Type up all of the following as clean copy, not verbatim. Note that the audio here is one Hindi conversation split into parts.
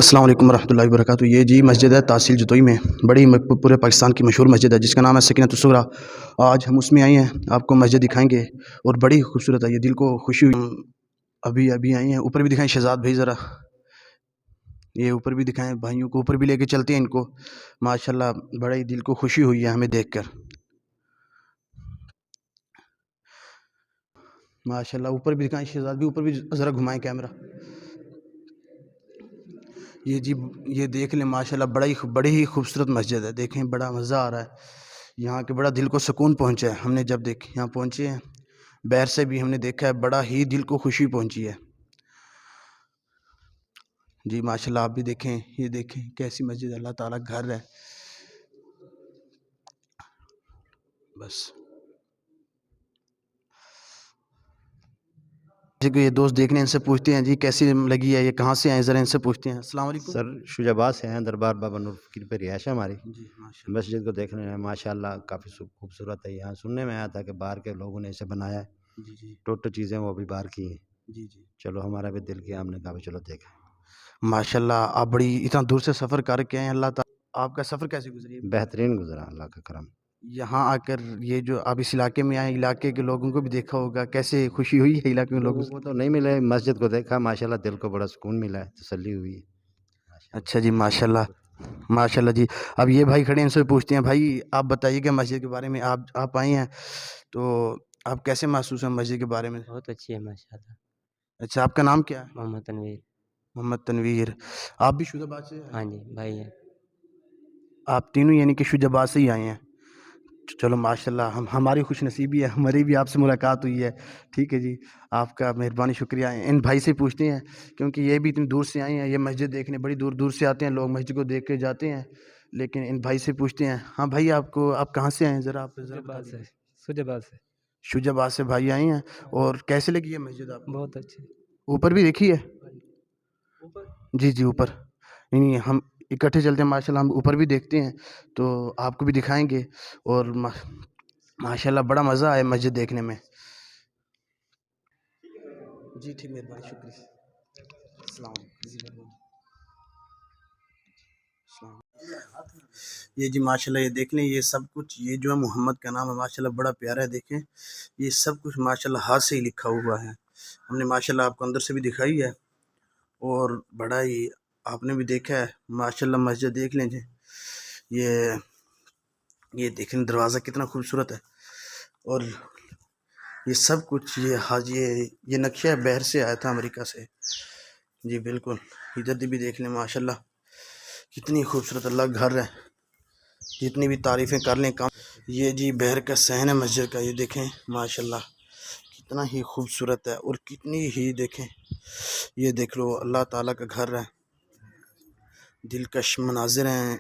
अस्सलाम वालेकुम रहमतुल्लाहि व बरकातुहू। ये जी मस्जिद है तहसील जतोई में, बड़ी पूरे पाकिस्तान की मशहूर मस्जिद है जिसका नाम है सकीनतुस सुगरा। आज हम उसमें आए हैं, आपको मस्जिद दिखाएंगे और बड़ी खूबसूरत है, ये दिल को खुशी हुई। अभी अभी आए हैं, ऊपर भी दिखाएं शहजाद भाई ज़रा, ये ऊपर भी दिखाएं, भाइयों को ऊपर भी लेके चलते हैं इनको। माशाल्लाह बड़ा ही दिल को खुशी हुई है हमें देखकर। माशाल्लाह ऊपर भी दिखाएं शहजाद भी, ऊपर भी ज़रा घुमाएं कैमरा। ये जी, ये देख लें माशाल्लाह बड़ी ही खूबसूरत मस्जिद है, देखें बड़ा मज़ा आ रहा है यहाँ के, बड़ा दिल को सुकून पहुँचा है। हमने जब यहाँ पहुँचे हैं, बाहर से भी हमने देखा है, बड़ा ही दिल को खुशी पहुँची है जी। माशाल्लाह आप भी देखें, ये देखें कैसी मस्जिद, अल्लाह ताला घर है बस। जी ये दोस्त देखने, इनसे पूछते हैं जी कैसी लगी है, ये कहाँ से आए, ज़रा इनसे पूछते हैं। अस्सलाम वालेकुम सर, शुजाबाद से हैं, दरबार बाबा नूर फ़कीर पे रिहाइश है हमारी। जी माशाल्लाह। मस्जिद को देखने में माशाल्लाह काफ़ी खूबसूरत है। यहाँ सुनने में आया था कि बाहर के लोगों ने इसे बनाया है, जी जी टोटल चीज़ें वो भी बाहर की हैं। जी जी चलो हमारा भी दिल किया, हमने कहा भी चलो देखें। माशाल्लाह आप बड़ी इतना दूर से सफ़र करके आए हैं, अल्लाह ताला आपका सफ़र कैसे गुजरी है? बेहतरीन गुजरा, अल्लाह का करम। यहाँ आकर ये जो आप इस इलाके में आए, इलाके के लोगों को भी देखा होगा, कैसे खुशी हुई है इलाके में लोगों लोगों से? को तो नहीं मिले, मस्जिद को देखा, माशाल्लाह दिल को बड़ा सुकून मिला है, तसल्ली हुई है। माशाल्लाह अच्छा जी माशाल्लाह। माशाल्लाह जी। अब ये भाई खड़े हैं, इनसे पूछते हैं, भाई आप बताइएगा मस्जिद के बारे में, आप आए हैं तो आप कैसे महसूस है मस्जिद के बारे में? बहुत अच्छी है माशाल्लाह। अच्छा आपका नाम क्या है? मोहम्मद तनवीर। मोहम्मद तनवीर। आप भी शुजाबाद से हैं? हाँ जी, भाई हैं। आप तीनों यानी कि शुजाबाद से ही आए हैं। चलो माशाल्लाह, हम हमारी खुशनसीबी है, हमारी भी आपसे मुलाकात हुई है। ठीक है जी, आपका मेहरबानी शुक्रिया। इन भाई से पूछते हैं, क्योंकि ये भी इतनी दूर से आए हैं, ये मस्जिद देखने बड़ी दूर दूर से आते हैं लोग, मस्जिद को देख के जाते हैं। लेकिन इन भाई से पूछते हैं, हाँ भाई आप कहाँ से आए हैं, ज़रा आप ज़रा बता दीजिए। शुजाबाद से। शुजाबाद से भाई आए हैं। और कैसे लगी ये मस्जिद आपको? बहुत अच्छी। ऊपर भी देखी है? ऊपर। जी जी ऊपर। नहीं नहीं, हम इकट्ठे चलते हैं माशाल्लाह, हम ऊपर भी देखते हैं तो आपको भी दिखाएंगे। और माशाल्लाह बड़ा मज़ा आया मस्जिद देखने में। जी ठीक, मेहरबानी शुक्रिया। अस्सलाम वालेकुम। ये जी माशाल्लाह, ये देख लें, ये सब कुछ, ये जो है मोहम्मद का नाम है, माशाल्लाह बड़ा प्यारा है। देखें ये सब कुछ माशाल्लाह हाथ से ही लिखा हुआ है, हमने माशाल्लाह आपको अंदर से भी दिखाई है और बड़ा ही आपने भी देखा है माशाल्लाह। मस्जिद देख लें जी, ये ये देखें दरवाज़ा कितना खूबसूरत है। और ये सब कुछ, ये हाँ ये नक्शा बाहर से आया था अमेरिका से जी, बिल्कुल। इधर भी देख लें माशाल्लाह कितनी खूबसूरत अल्लाह घर है, जितनी भी तारीफ़ें कर लें कम। ये जी बाहर का सहन है मस्जिद का, ये देखें माशाल्लाह कितना ही खूबसूरत है और कितनी ही देखें, ये देख लो अल्लाह ताला का घर है, दिलकश मनाजिर हैं।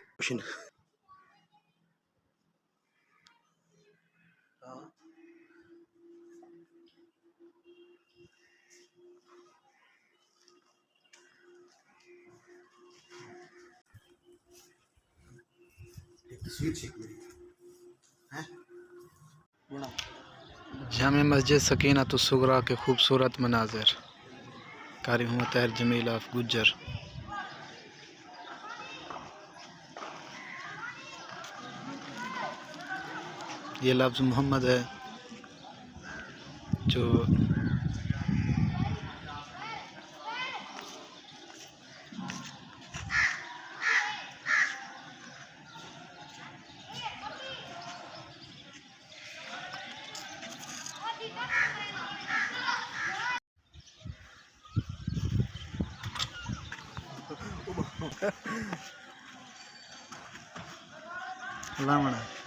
जामे मस्जिद सकीनतुस सुगरा के खूबसूरत मनाजिर, कारी मोहम्मद ताहिर जमील ऑफ गुज्जर। ये लफ्ज़ मोहम्मद है जो अल्लाह